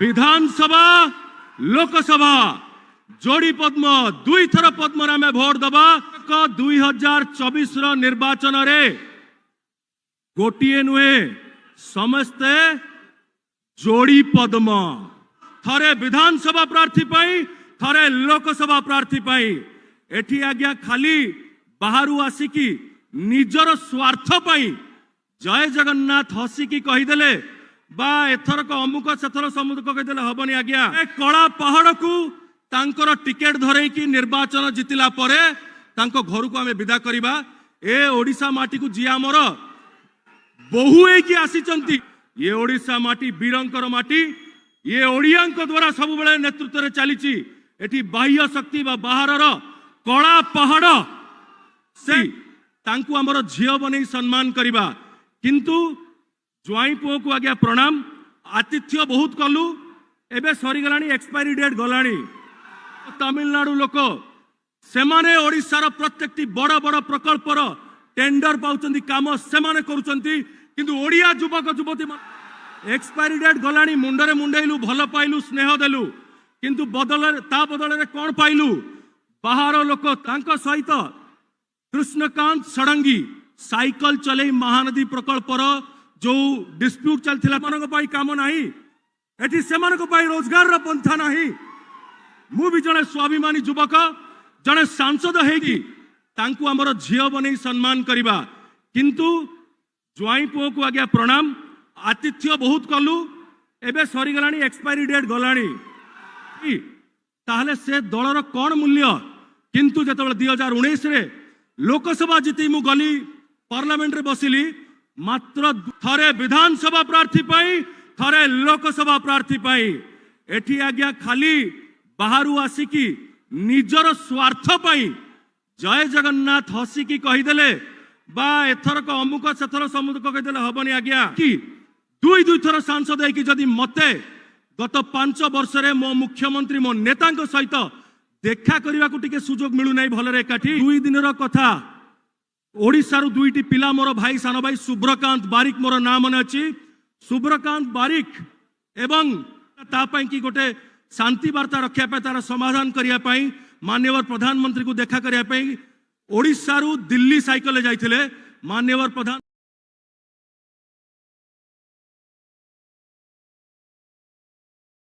विधानसभा लोकसभा जोड़ी पद्म दुई थर पद्म आम भोट दबा 2024 निर्वाचन रे गोटे नुहे समस्ते जोड़ी पद्म थरे विधानसभा प्रार्थी थरे लोकसभा प्रार्थी एठी आज्ञा खाली बाहरु आसिकी निजर स्वार्थ जय जगन्नाथ हसिकी कहीदेले बा एथरक अमुक सेथर समुक कहीदेले हबनी आज्ञा कला पहाड़ को तांकर टिकेट धरैकी निर्वाचन जितिला परे तांको घर को आमे विदा करिबा ए ओडिशा माटी को जी आमर बहु की आसीचंती ये ओडिशा माटी वीरंकर माटी ये ओडियांक द्वारा सब बेले नेतृत्व रे चलीची एठी बाह्य शक्ति बा बाहरर कला पहाड़ से तांकु आमर झियो बनै सम्मान करिबा किंतु ज्वाई पुओ को आज्ञा प्रणाम आतिथ्य बहुत कलु एबे सरी गलानी एक्सपायरी डेट गलानी तमिलनाडु लोक सेमाने ओडिशार प्रत्येकटी बड़ बड़ प्रकल्पर टेंडर पाउचंती काम सेमाने करूचंती किंतु ओडिया युवक युवती एक्सपायरी डेट गलानी मुंडरे मुंडेलु भल पाइलु स्नेह देलु किंतु बदल रे कोन पाइलु बाहर लोक तांको सहित कृष्णकांत षडंगी साइकल चले महानदी प्रकल्पर जो डिस्प्यूट चलथिला मानक पाई काम नाही एठी सेमानक पाई रोजगार रा पंथा नाही मु भी जने स्वाभिमानी युवक जने सांसद हेगी तांकु हमर झियो बनै सम्मान करिबा किंतु ज्वाई पुओ को आज्ञा प्रणाम आतिथ्य बहुत कलु एबे सरी गलानी एक्सपायरी डेट गलानी ताहले से दलर कोन मूल्य किंतु जेतबेले 2019 रे लोकसभा जीती मु गली पार्लियामेंट रे बसिली मात्र थरे विधानसभा प्रार्थी थरे लोकसभा प्रार्थी एठी आज्ञा खाली बाहरु आसिकी निजर स्वार्थ जय जगन्नाथ हसिकी कहीदेले बा एथरक अमुक सेथर समुक कहीदेले हबनी आज्ञा कि दुई दुई थर सांसद है कि जदि मते गत 5 वर्ष रे मो मुख्यमंत्री मो नेता सहित देखा करने को टिके सुजोग मिलू नहीं भलरे एकाठी 2 दिन कथा ओडिशारु दुईटी पिला मोर भाई सान भाई शुभ्रकांत बारिक मोर नाम मन अच्छी शुभ्रकांत बारिक एवं तापाई कि गोटे शांति वार्ता रखा तार समाधान करने माननीय प्रधानमंत्री को देखा करने ओडिशारु दिल्ली साइकल जाइथिले माननीय प्रधान